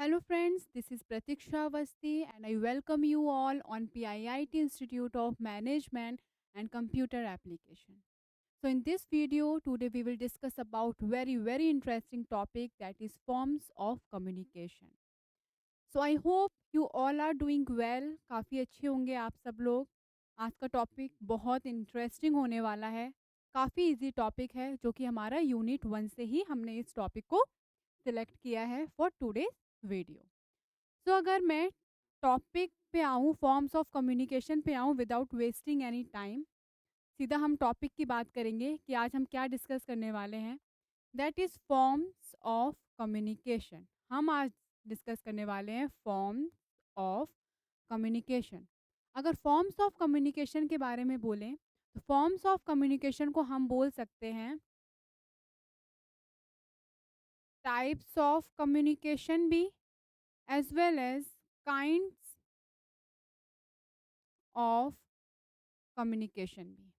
Hello, friends. This is Pratiksha Avasti, and I welcome you all on PIIT Institute of Management and Computer Application. So, in this video today, we will discuss about very interesting topic, that is forms of communication. So, I hope you all are doing well. काफ़ी अच्छे होंगे आप सब लोग. आज का topic बहुत interesting होने वाला है. काफ़ी इजी टॉपिक है जो कि हमारा यूनिट 1 से ही हमने इस टॉपिक को सिलेक्ट किया है फॉर टुडेज वीडियो. सो अगर मैं टॉपिक पे आऊँ, फॉर्म्स ऑफ कम्युनिकेशन पे आऊँ विदाउट वेस्टिंग एनी टाइम, सीधा हम टॉपिक की बात करेंगे कि आज हम क्या डिस्कस करने वाले हैं. That is forms of communication. हम आज डिस्कस करने वाले हैं फॉर्म्स ऑफ कम्युनिकेशन. अगर फॉर्म्स ऑफ कम्युनिकेशन के बारे में बोलें तो फॉर्म्स ऑफ कम्युनिकेशन को हम बोल सकते हैं टाइप्स ऑफ कम्युनिकेशन भी, as well as kinds of communication भी.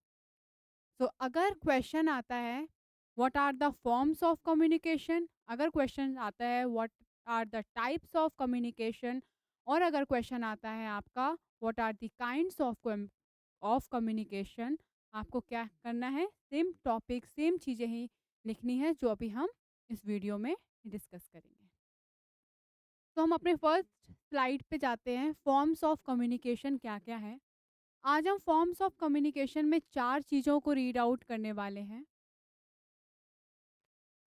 सो अगर क्वेश्चन आता है what are the forms of communication, अगर क्वेश्चन आता है what are the types of communication, और अगर क्वेश्चन आता है आपका what are the kinds of communication, आपको क्या करना है, सेम टॉपिक सेम चीज़ें ही लिखनी है जो अभी हम इस वीडियो में डिस्कस करेंगे. तो हम अपने फर्स्ट स्लाइड पे जाते हैं. फॉर्म्स ऑफ कम्युनिकेशन क्या क्या है. आज हम फॉर्म्स ऑफ कम्युनिकेशन में 4 चीज़ों को रीड आउट करने वाले हैं.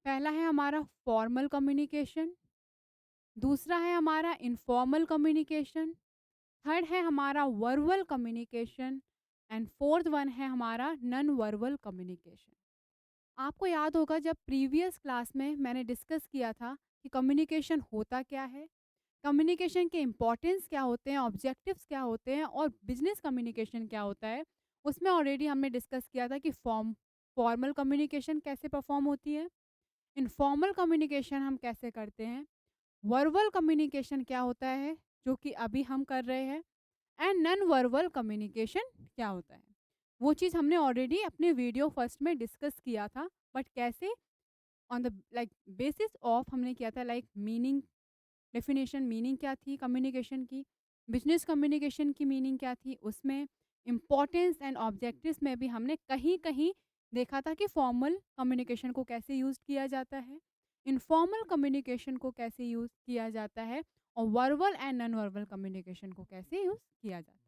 पहला है हमारा फॉर्मल कम्युनिकेशन, दूसरा है हमारा इनफॉर्मल कम्युनिकेशन, थर्ड है हमारा verbal communication, and fourth one है हमारा नॉन वर्बल कम्युनिकेशन. आपको याद होगा जब प्रीवियस क्लास में मैंने डिस्कस किया था कि कम्युनिकेशन होता क्या है, कम्युनिकेशन के इम्पॉर्टेंस क्या होते हैं, ऑब्जेक्टिव्स क्या होते हैं, और बिजनेस कम्युनिकेशन क्या होता है. उसमें ऑलरेडी हमने डिस्कस किया था कि फॉर्मल कम्युनिकेशन कैसे परफॉर्म होती है, इनफॉर्मल कम्युनिकेशन हम कैसे करते हैं, वर्बल कम्युनिकेशन क्या होता है जो कि अभी हम कर रहे हैं, एंड नॉन वर्बल कम्युनिकेशन क्या होता है. वो चीज़ हमने ऑलरेडी अपने वीडियो फर्स्ट में डिस्कस किया था. बट कैसे, on the like basis of हमने किया था, लाइक मीनिंग, डेफिनेशन, मीनिंग क्या थी कम्युनिकेशन की, बिजनेस कम्युनिकेशन की मीनिंग क्या थी, उसमें इम्पॉर्टेंस एंड ऑब्जेक्टिव्स में भी हमने कहीं कहीं देखा था कि फॉर्मल कम्युनिकेशन को कैसे यूज़ किया जाता है, इनफॉर्मल कम्युनिकेशन को कैसे यूज़ किया जाता है, और verbal and non verbal communication को कैसे यूज़ किया जाता है.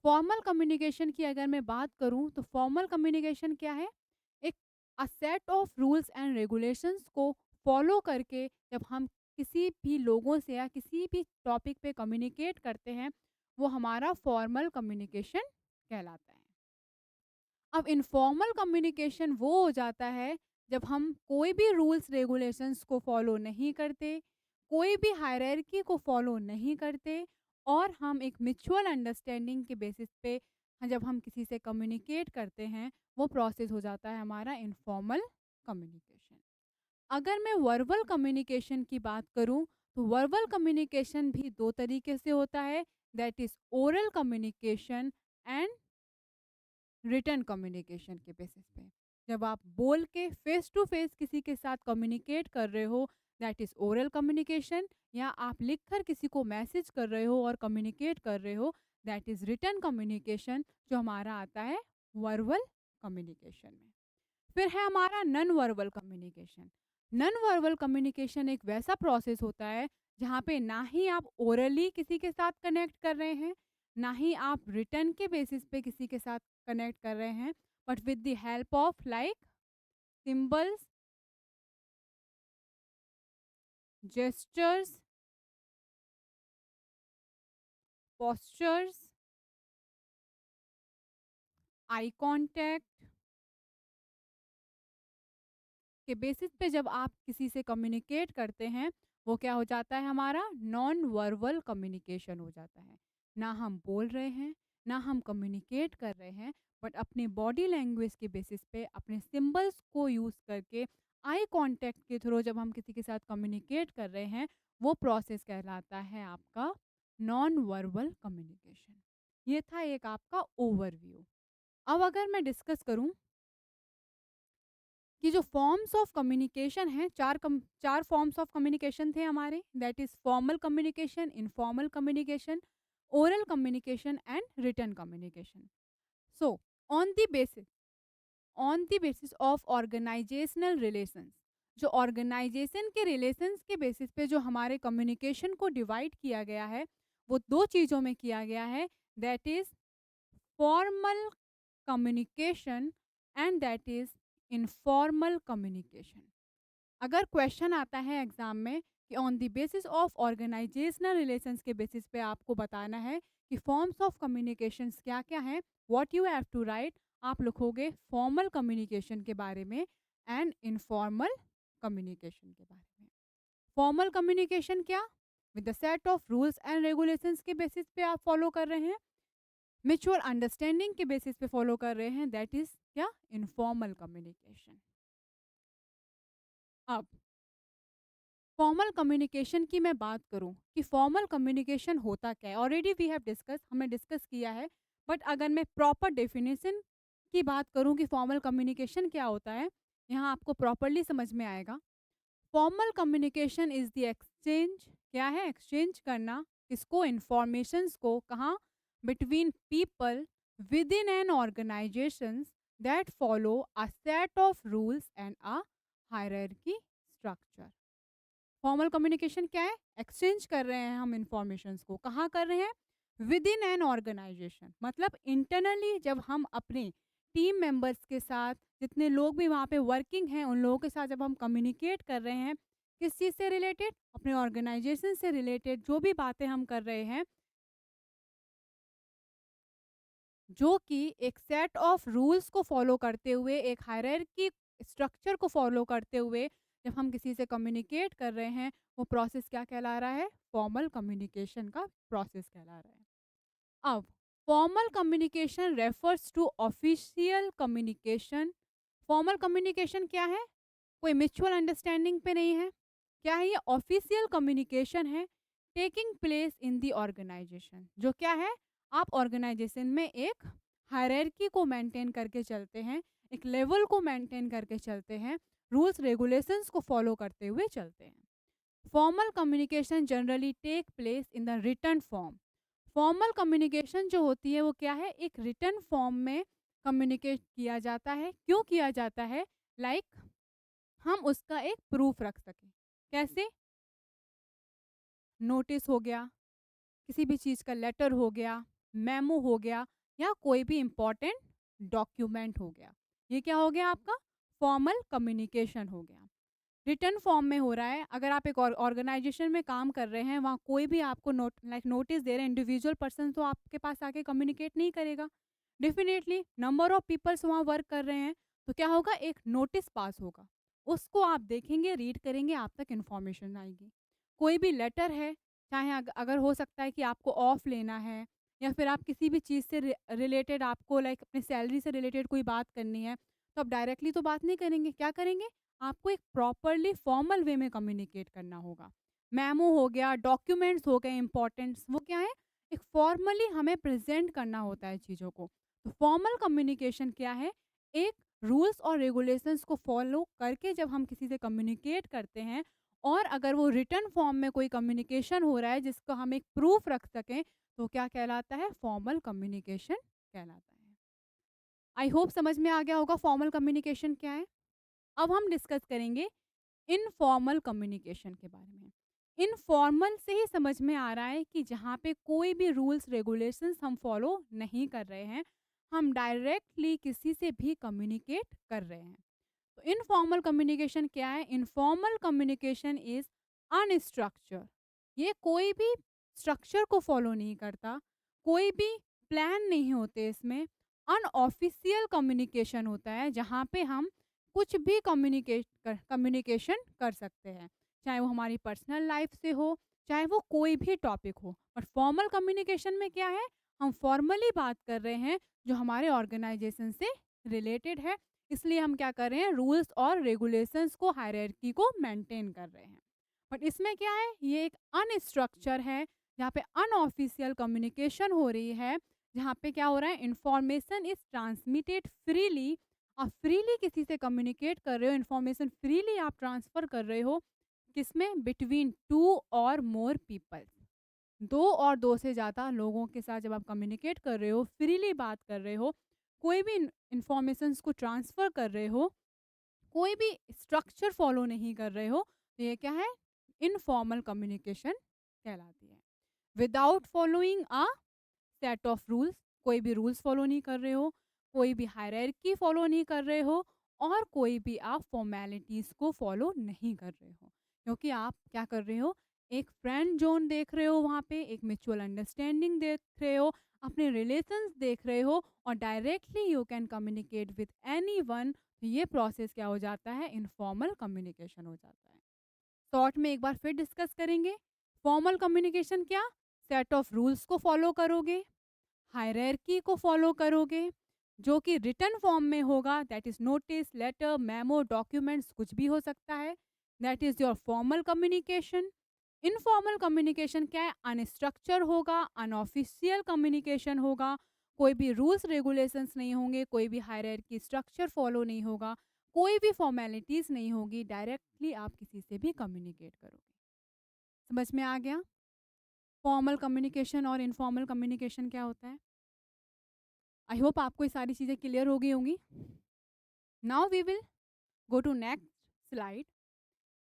फॉर्मल कम्युनिकेशन की अगर मैं बात करूं तो फॉर्मल कम्युनिकेशन क्या है, एक अ set of rules and regulations को फॉलो करके जब हम किसी भी लोगों से या किसी भी टॉपिक पे कम्युनिकेट करते हैं, वो हमारा फॉर्मल कम्युनिकेशन कहलाता है. अब इनफॉर्मल कम्युनिकेशन वो हो जाता है जब हम कोई भी रूल्स रेगुलेशंस को फॉलो नहीं करते, कोई भी हायरार्की को फॉलो नहीं करते, और हम एक म्यूचुअल अंडरस्टैंडिंग के बेसिस पे जब हम किसी से कम्युनिकेट करते हैं, वो प्रोसेस हो जाता है हमारा इनफॉर्मल कम्युनिकेशन. अगर मैं वर्बल कम्युनिकेशन की बात करूं तो वर्बल कम्युनिकेशन भी दो तरीके से होता है, that is oral communication and written communication के बेसिस पे. जब आप बोल के फेस टू फेस किसी के साथ कम्युनिकेट कर रहे हो, दैट इज़ ओरल कम्युनिकेशन, या आप लिख कर किसी को मैसेज कर रहे हो और कम्युनिकेट कर रहे हो, दैट इज़ रिटन कम्युनिकेशन, जो हमारा आता है वर्बल कम्युनिकेशन में. फिर है हमारा non verbal communication. Non verbal communication एक वैसा प्रोसेस होता है जहाँ पे ना ही आप ओरली किसी के साथ कनेक्ट कर रहे हैं, ना ही आप रिटर्न के बेसिस पे किसी के साथ कनेक्ट कर रहे हैं, but with the help of like symbols, gestures, postures, eye contact के बेसिस पे जब आप किसी से कम्युनिकेट करते हैं, वो क्या हो जाता है, हमारा नॉन वर्बल कम्युनिकेशन हो जाता है. ना हम बोल रहे हैं, ना हम कम्युनिकेट कर रहे हैं, बट अपनी बॉडी लैंग्वेज के बेसिस पे अपने सिंबल्स को यूज़ करके आई कांटेक्ट के थ्रू जब हम किसी के साथ कम्युनिकेट कर रहे हैं, वो प्रोसेस कहलाता है आपका नॉन वर्बल कम्युनिकेशन. ये था एक आपका ओवरव्यू. अब अगर मैं डिस्कस करूं कि जो फॉर्म्स ऑफ कम्युनिकेशन हैं, 4 फॉर्म्स ऑफ कम्युनिकेशन थे हमारे, that is formal communication, informal communication, oral communication and written communication. So on the basis on the basis of organisational relations, जो ऑर्गेनाइजेशन के रिलेशंस के बेसिस पे जो हमारे कम्युनिकेशन को डिवाइड किया गया है, वो 2 चीज़ों में किया गया है, that is formal communication and that is informal communication. अगर क्वेश्चन आता है एग्जाम में कि on the basis of organisational relations के बेसिस पे आपको बताना है कि फॉर्म्स ऑफ कम्युनिकेशंस क्या-क्या हैं, what you have to write, आप लिखोगे फॉर्मल कम्युनिकेशन के बारे में एंड इनफॉर्मल कम्युनिकेशन के बारे में। फॉर्मल कम्युनिकेशन क्या? With the set of rules and regulations के बेसिस पे आप फॉलो कर रहे हैं, म्यूचुअल अंडरस्टैंडिंग के बेसिस पे फॉलो कर रहे हैं, दैट इज क्या? Informal communication. अब फॉर्मल कम्युनिकेशन की मैं बात करूं कि फॉर्मल कम्युनिकेशन होता क्या है, ऑलरेडी वी हैव डिस्कस, हमने डिस्कस किया है, बट अगर मैं प्रॉपर डेफिनेशन की बात करूं कि फॉर्मल कम्युनिकेशन क्या होता है, यहाँ आपको प्रॉपरली समझ में आएगा। Formal communication is the exchange, क्या है? एक्सचेंज करना किसको? इंफॉर्मेशंस को, कहाँ? Between people within an organisation that follow a set of rules and a hierarchy structure. Formal communication क्या है? एक्सचेंज कर रहे हैं हम इंफॉर्मेशंस को, कहाँ कर रहे हैं? विद इन एन ऑर्गेनाइजेशन, मतलब इंटरनली जब हम अपने टीम मेंबर्स के साथ, जितने लोग भी वहाँ पे वर्किंग हैं उन लोगों के साथ जब हम कम्युनिकेट कर रहे हैं, किस चीज़ से रिलेटेड? अपने ऑर्गेनाइजेशन से रिलेटेड जो भी बातें हम कर रहे हैं, जो कि एक सेट ऑफ रूल्स को फॉलो करते हुए, एक हायरार्की स्ट्रक्चर को फॉलो करते हुए जब हम किसी से कम्युनिकेट कर रहे हैं, वो प्रोसेस क्या कहला रहा है? फॉर्मल कम्युनिकेशन का प्रोसेस कहला रहा है। अब formal communication refers to official communication. Formal communication क्या है? कोई म्यूचुअल अंडरस्टैंडिंग पे नहीं है। क्या है ये? ऑफिशियल कम्युनिकेशन है, taking place in the organisation. जो क्या है? आप ऑर्गेनाइजेशन में एक हायरार्की को मेंटेन करके चलते हैं, एक लेवल को मेंटेन करके चलते हैं, रूल्स रेगुलेशंस को फॉलो करते हुए चलते हैं। Formal communication generally take place in the written form. Formal communication जो होती है वो क्या है? एक रिटन फॉर्म में कम्युनिकेट किया जाता है। क्यों किया जाता है? लाइक हम उसका एक प्रूफ रख सकें। कैसे? नोटिस हो गया, किसी भी चीज़ का लेटर हो गया, मेमो हो गया, या कोई भी इम्पोर्टेंट डॉक्यूमेंट हो गया। ये क्या हो गया आपका? फॉर्मल कम्युनिकेशन हो गया। रिटर्न फॉर्म में हो रहा है। अगर आप एक ऑर्गेनाइजेशन में काम कर रहे हैं, वहाँ कोई भी आपको नोटिस दे रहे हैं, इंडिविजुअल पर्सन तो आपके पास आके कम्युनिकेट नहीं करेगा। डेफिनेटली नंबर ऑफ पीपल्स वहाँ वर्क कर रहे हैं, तो क्या होगा? एक नोटिस पास होगा, उसको आप देखेंगे, रीड करेंगे, आप तक इन्फॉर्मेशन आएगी। कोई भी लेटर है, चाहे अगर हो सकता है कि आपको ऑफ लेना है, या फिर आप किसी भी चीज़ से रिलेटेड, आपको लाइक अपनी सैलरी से रिलेटेड कोई बात करनी है, तो आप डायरेक्टली तो बात नहीं करेंगे। क्या करेंगे? आपको एक प्रॉपरली फॉर्मल वे में कम्युनिकेट करना होगा। मेमो हो गया, डॉक्यूमेंट्स हो गए इम्पोर्टेंट्स, वो क्या है? एक फॉर्मली हमें प्रेजेंट करना होता है चीज़ों को। तो फॉर्मल कम्युनिकेशन क्या है? एक रूल्स और रेगुलेशंस को फॉलो करके जब हम किसी से कम्युनिकेट करते हैं, और अगर वो रिटर्न फॉर्म में कोई कम्युनिकेशन हो रहा है जिसको हम एक प्रूफ रख सकें, तो क्या कहलाता है? फॉर्मल कम्युनिकेशन कहलाता है। आई होप समझ में आ गया होगा फॉर्मल कम्युनिकेशन क्या है। अब हम डिस्कस करेंगे इनफॉर्मल कम्युनिकेशन के बारे में। इनफॉर्मल से ही समझ में आ रहा है कि जहाँ पे कोई भी रूल्स रेगुलेशंस हम फॉलो नहीं कर रहे हैं, हम डायरेक्टली किसी से भी कम्युनिकेट कर रहे हैं। तो इनफॉर्मल कम्युनिकेशन क्या है? Informal communication is unstructured. ये कोई भी स्ट्रक्चर को फॉलो नहीं करता, कोई भी प्लान नहीं होते इसमें। अनऑफिशियल कम्युनिकेशन होता है, जहाँ पे हम कुछ भी कम्युनिकेशन कर सकते हैं, चाहे वो हमारी पर्सनल लाइफ से हो, चाहे वो कोई भी टॉपिक हो। बट फॉर्मल कम्युनिकेशन में क्या है? हम फॉर्मली बात कर रहे हैं जो हमारे ऑर्गेनाइजेशन से रिलेटेड है, इसलिए हम क्या कर रहे हैं? रूल्स और रेगुलेशंस को, हायरार्की को मेंटेन कर रहे हैं। बट इसमें क्या है? ये एक अनस्ट्रक्चर है, जहाँ पे अनऑफिशियल कम्युनिकेशन हो रही है, जहाँ पे क्या हो रहा है? इंफॉर्मेशन इज ट्रांसमिटेड फ्रीली आप फ्रीली किसी से कम्युनिकेट कर रहे हो, इन्फॉर्मेशन फ्रीली आप ट्रांसफ़र कर रहे हो, किसमें? बिटवीन 2 और मोर पीपल। 2 और 2 से ज़्यादा लोगों के साथ जब आप कम्युनिकेट कर रहे हो, फ्रीली बात कर रहे हो, कोई भी इन्फॉर्मेशंस को ट्रांसफ़र कर रहे हो, कोई भी स्ट्रक्चर फ़ॉलो नहीं कर रहे हो, तो ये क्या है? इनफॉर्मल कम्युनिकेशन कहलाती है। Without following a set of rules, कोई भी रूल्स फॉलो नहीं कर रहे हो, कोई भी हायरार्की फॉलो नहीं कर रहे हो और कोई भी आप फॉर्मेलिटीज़ को फॉलो नहीं कर रहे हो। क्योंकि आप क्या कर रहे हो, एक फ्रेंड ज़ोन देख रहे हो वहाँ पे, एक म्यूचुअल अंडरस्टैंडिंग देख रहे हो, अपने रिलेशंस देख रहे हो और directly you can communicate with anyone. तो ये प्रोसेस क्या हो जाता है? इनफॉर्मल कम्युनिकेशन हो जाता है। शॉर्ट में एक बार फिर डिस्कस करेंगे। फॉर्मल कम्युनिकेशन क्या? सेट ऑफ रूल्स को फॉलो करोगे, हायरार्की को फॉलो करोगे, जो कि रिटन फॉर्म में होगा, that is notice, letter, memo, documents, कुछ भी हो सकता है। That is your formal communication. Informal communication क्या है? अनस्ट्रक्चर होगा, अनऑफिशियल कम्युनिकेशन होगा, कोई भी रूल्स रेगुलेशंस नहीं होंगे, कोई भी हायरार्की स्ट्रक्चर फॉलो नहीं होगा, कोई भी फॉर्मेलिटीज नहीं होगी, डायरेक्टली आप किसी से भी कम्युनिकेट करोगे। समझ में आ गया? फॉर्मल कम्युनिकेशन और इनफॉर्मल कम्युनिकेशन क्या होता है? आई होप आपको ये सारी चीज़ें क्लियर हो गई होंगी। Now we will go to next slide.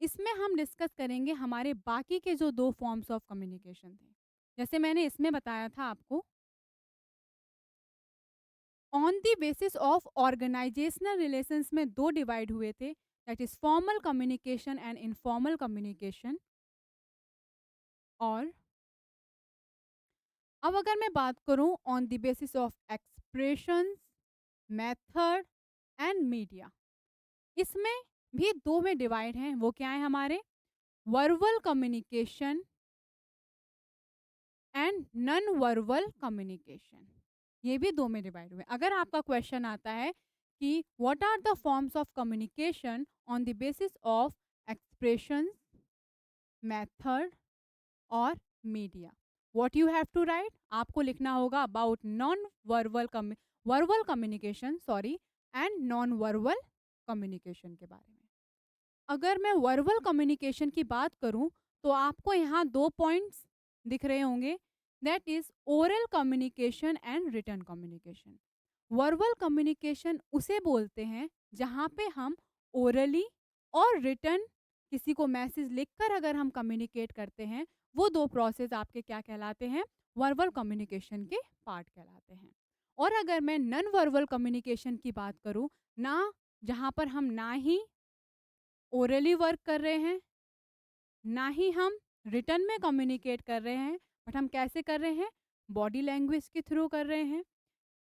इसमें हम डिस्कस करेंगे हमारे बाकी के जो 2 फॉर्म्स ऑफ कम्युनिकेशन थे। जैसे मैंने इसमें बताया था आपको, on the basis of organisational relations में 2 डिवाइड हुए थे, that is formal communication and informal communication. और अब अगर मैं बात करूँ on the basis of expressions, method and media, इसमें भी 2 में डिवाइड हैं। वो क्या है हमारे? Verbal communication and non verbal communication. ये भी 2 में डिवाइड हुए। अगर आपका क्वेश्चन आता है कि what are the forms of communication on the basis of expressions, method और media, what you have to write? आपको लिखना होगा about non verbal verbal communication, sorry, and non verbal communication के बारे में। अगर मैं वर्बल कम्युनिकेशन की बात करूं, तो आपको यहाँ 2 पॉइंट्स दिख रहे होंगे, that is oral communication and written communication. Verbal communication उसे बोलते हैं जहाँ पे हम ओरली और रिटन, किसी को मैसेज लिखकर अगर हम कम्युनिकेट करते हैं, वो 2 प्रोसेस आपके क्या कहलाते हैं? वर्बल कम्युनिकेशन के पार्ट कहलाते हैं। और अगर मैं नॉन वर्बल कम्युनिकेशन की बात करूँ, ना जहाँ पर हम ना ही ओरली वर्क कर रहे हैं, ना ही हम रिटन में कम्युनिकेट कर रहे हैं, बट हम कैसे कर रहे हैं? बॉडी लैंग्वेज के थ्रू कर रहे हैं,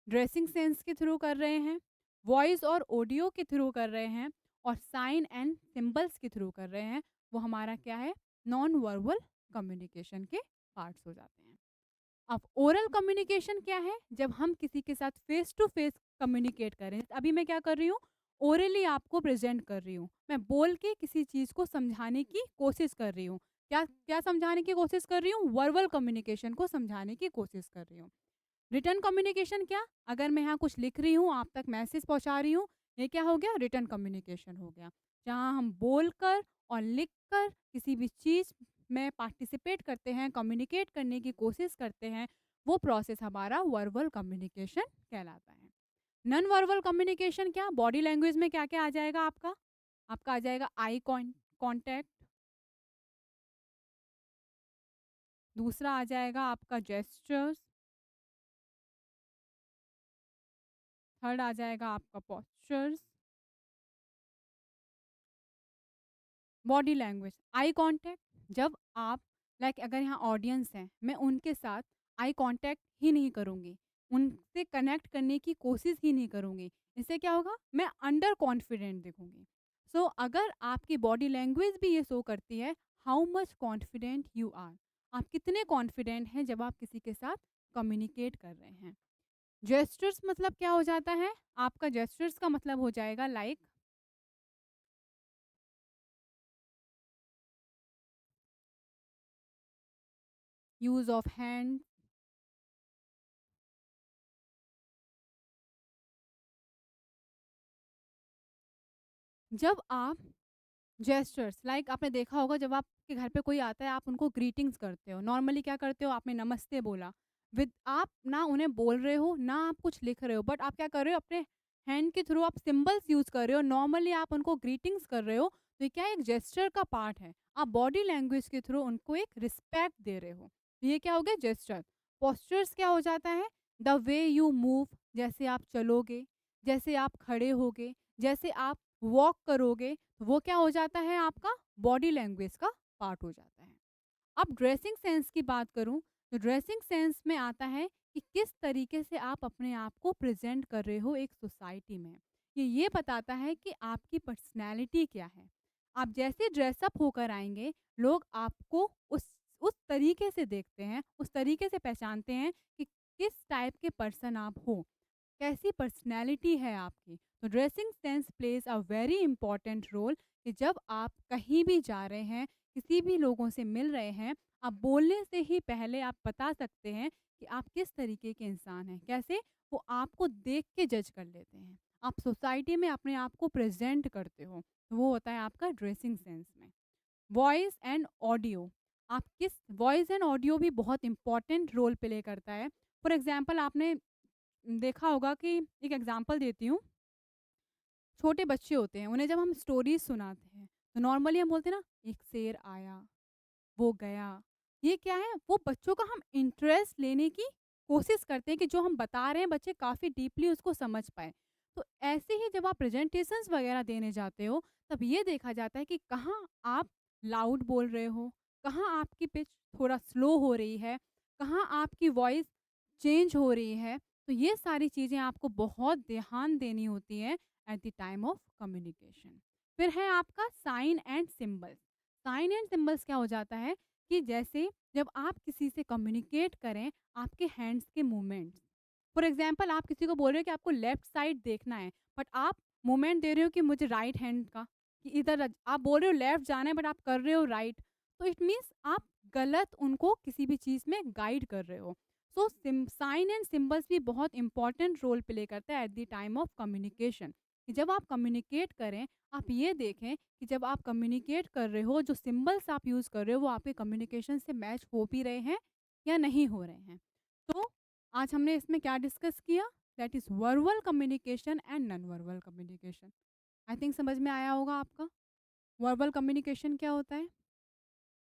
ड्रेसिंग सेंस के थ्रू कर रहे हैं, वॉइस और ऑडियो के थ्रू कर रहे हैं और साइन एंड सिंबल्स के थ्रू कर रहे हैं। वो हमारा क्या है? नॉन वर्बल कम्युनिकेशन के पार्ट्स हो जाते हैं। अब ओरल कम्युनिकेशन क्या है? जब हम किसी के साथ फेस टू फेस कम्युनिकेट करें। अभी मैं क्या कर रही हूँ? ओरली आपको प्रेजेंट कर रही हूँ, मैं बोल के किसी चीज को समझाने की कोशिश कर रही हूँ। क्या क्या समझाने की कोशिश कर रही हूँ? वर्बल कम्युनिकेशन को समझाने की कोशिश कर रही हूँ। रिटर्न कम्युनिकेशन क्या? अगर मैं यहाँ कुछ लिख रही हूँ, आप तक मैसेज पहुँचा रही हूँ, ये क्या हो गया? रिटर्न कम्युनिकेशन हो गया। जहाँ हम बोलकर और लिखकर किसी भी चीज़ में पार्टिसिपेट करते हैं, कम्युनिकेट करने की कोशिश करते हैं, वो प्रोसेस हमारा वर्बल कम्युनिकेशन कहलाता है। नॉन वर्बल कम्युनिकेशन क्या? बॉडी लैंग्वेज में क्या-क्या आ जाएगा आपका? आपका आ जाएगा आई कॉन्टैक्ट, दूसरा आ जाएगा आपका जेस्चर्स, थर्ड आ जाएगा आपका postures, body language, eye contact. जब आप अगर यहाँ ऑडियंस हैं, मैं उनके साथ आई कांटेक्ट ही नहीं करूँगी, उनसे कनेक्ट करने की कोशिश ही नहीं करूँगी। इससे क्या होगा? मैं अंडर कॉन्फिडेंट दिखूँगी। सो अगर आपकी बॉडी लैंग्वेज भी ये शो करती है how much confident you are, आप कितने कॉन्फिडेंट हैं जब आप किसी के साथ कम्युनिकेट कर रहे हैं। जेस्चर्स मतलब क्या हो जाता है? आपका जेस्चर्स का मतलब हो जाएगा यूज ऑफ हैंड, जब आप जेस्चर्स लाइक आपने देखा होगा जब आपके घर पे कोई आता है आप उनको ग्रीटिंग्स करते हो। नॉर्मली क्या करते हो, आपने नमस्ते बोला, विद आप ना उन्हें बोल रहे हो ना आप कुछ लिख रहे हो, बट आप क्या कर रहे हो, अपने हैंड के थ्रू आप सिंबल्स यूज कर रहे हो, नॉर्मली आप उनको ग्रीटिंग्स कर रहे हो। तो ये क्या है, एक जेस्चर का पार्ट है। आप बॉडी लैंग्वेज के थ्रू उनको एक रिस्पेक्ट दे रहे हो। तो ये क्या हो गया, जेस्चर। पोस्चर्स क्या हो जाता है, द वे यू मूव, जैसे आप चलोगे, जैसे आप खड़े होगे, जैसे आप वॉक करोगे, तो वो क्या हो जाता है, आपका बॉडी लैंग्वेज का पार्ट हो जाता है। अब ड्रेसिंग सेंस की बात करूं, तो ड्रेसिंग सेंस में आता है कि किस तरीके से आप अपने आप को प्रेजेंट कर रहे हो एक सोसाइटी में। ये बताता है कि आपकी पर्सनैलिटी क्या है। आप जैसे ड्रेसअप होकर आएंगे, लोग आपको उस तरीके से देखते हैं, उस तरीके से पहचानते हैं कि किस टाइप के पर्सन आप हो, कैसी पर्सनैलिटी है आपकी। तो dressing sense plays a very important role कि जब आप कहीं भी जा रहे हैं, किसी भी लोगों से मिल रहे हैं, आप बोलने से ही पहले आप बता सकते हैं कि आप किस तरीके के इंसान हैं। कैसे, वो आपको देख के जज कर लेते हैं। आप सोसाइटी में अपने आप को प्रेजेंट करते हो, तो वो होता है आपका ड्रेसिंग सेंस में। वॉइस एंड ऑडियो, आप किस, वॉइस एंड ऑडियो भी बहुत इंपॉर्टेंट रोल प्ले करता है। फॉर एग्जाम्पल आपने देखा होगा कि, एक एग्जांपल देती हूँ, छोटे बच्चे होते हैं, उन्हें जब हम स्टोरीज सुनाते हैं, तो नॉर्मली हम बोलते हैं ना, एक शेर आया, वो गया। ये क्या है, वो बच्चों का हम इंटरेस्ट लेने की कोशिश करते हैं कि जो हम बता रहे हैं बच्चे काफ़ी डीपली उसको समझ पाए। तो ऐसे ही जब आप प्रेजेंटेशंस वगैरह देने जाते हो, तब ये देखा जाता है कि कहाँ आप लाउड बोल रहे हो, कहाँ आपकी पिच थोड़ा स्लो हो रही है, कहाँ आपकी वॉइस चेंज हो रही है। तो ये सारी चीज़ें आपको बहुत ध्यान देनी होती है at the time of communication. फिर है आपका sign and symbols. Sign and symbols क्या हो जाता है कि जैसे जब आप किसी से कम्युनिकेट करें, आपके हैंड्स के मूवमेंट्स। फॉर एग्जांपल आप किसी को बोल रहे हो कि आपको लेफ्ट साइड देखना है, बट आप मूवमेंट दे रहे हो कि मुझे राइट हैंड का, कि इधर आप बोल रहे हो लेफ्ट जाना है बट आप कर रहे हो राइट। तो इट मीन्स आप गलत उनको किसी भी चीज़ में गाइड कर रहे हो। सो साइन एंड सिंबल्स भी बहुत इंपॉर्टेंट रोल प्ले करता है at the time of communication. जब आप कम्युनिकेट करें, आप ये देखें कि जब आप कम्युनिकेट कर रहे हो, जो सिंबल्स आप यूज़ कर रहे हो वो आपके कम्युनिकेशन से मैच हो भी रहे हैं या नहीं हो रहे हैं। तो आज हमने इसमें क्या डिस्कस किया, that is verbal communication and non verbal communication. I think समझ में आया होगा आपका। वर्बल कम्युनिकेशन क्या होता है,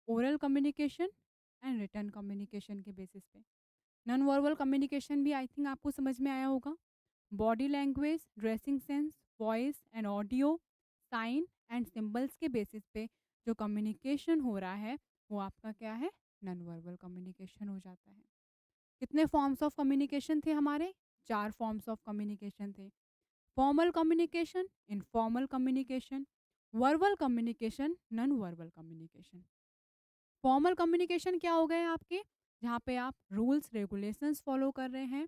oral communication and written communication के बेसिस पे। नॉन वर्बल कम्युनिकेशन भी आई थिंक आपको समझ में आया होगा। Body language, dressing sense, voice and audio, sign and symbols के बेसिस पे जो कम्युनिकेशन हो रहा है, वो आपका क्या है, नॉन वर्बल कम्युनिकेशन हो जाता है। कितने फॉर्म्स ऑफ कम्युनिकेशन थे हमारे, 4 फॉर्म्स ऑफ कम्युनिकेशन थे। Formal communication, informal communication, verbal communication, non verbal communication. Formal communication क्या हो गए आपके, जहाँ पे आप रूल्स रेगुलेशंस फॉलो कर रहे हैं,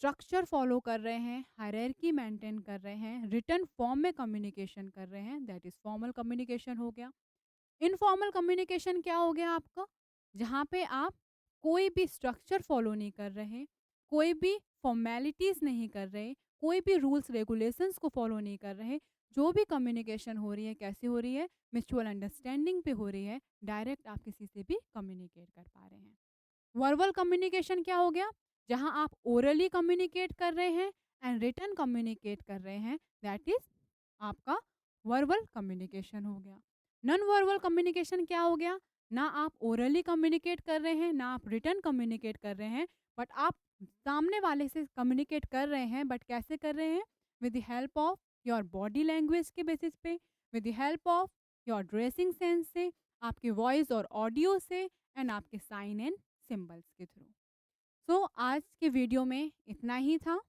स्ट्रक्चर फॉलो कर रहे हैं, हायरार्की मेंटेन कर रहे हैं, रिटर्न फॉर्म में कम्युनिकेशन कर रहे हैं, दैट इज फॉर्मल कम्युनिकेशन हो गया। इनफॉर्मल कम्युनिकेशन क्या हो गया आपका, जहाँ पे आप कोई भी स्ट्रक्चर फॉलो नहीं कर रहे, कोई भी फॉर्मेलिटीज नहीं कर रहे, कोई भी रूल्स रेगुलेशंस को फॉलो नहीं कर रहे। जो भी कम्युनिकेशन हो रही है कैसे हो रही है, म्यूचुअल अंडरस्टैंडिंग पे हो रही है, डायरेक्ट आप किसी से भी कम्युनिकेट कर पा रहे हैं। वर्बल कम्युनिकेशन क्या हो गया, जहां आप ओरली कम्युनिकेट कर रहे हैं एंड रिटर्न कम्युनिकेट कर रहे हैं, दैट इज आपका वर्बल कम्युनिकेशन हो गया। नॉन वर्बल कम्युनिकेशन क्या हो गया, ना आप ओरली कम्युनिकेट कर रहे हैं ना आप रिटर्न कम्युनिकेट कर रहे हैं, बट आप सामने वाले से कम्युनिकेट कर रहे हैं, बट कैसे कर रहे हैं, with the help of your body language के बेसिस पे, with the help of your dressing sense से, आपके वॉइस और ऑडियो से, एंड आपके साइन एंड सिंबल्स के थ्रू। सो आज के वीडियो में इतना ही था,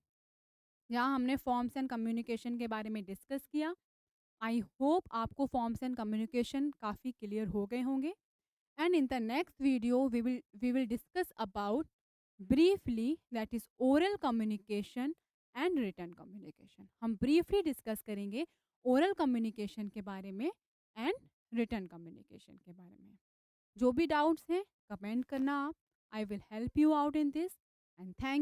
जहाँ हमने फॉर्म्स एंड कम्युनिकेशन के बारे में डिस्कस किया। आई होप आपको फॉर्म्स एंड कम्युनिकेशन काफ़ी क्लियर हो गए होंगे। And in the next video we will discuss about briefly, that is oral communication and written communication. हम ब्रीफली डिस्कस करेंगे ओरल कम्युनिकेशन के बारे में एंड रिटर्न कम्युनिकेशन के बारे में। जो भी डाउट्स हैं कमेंट करना आप, I will help you out in this. And thank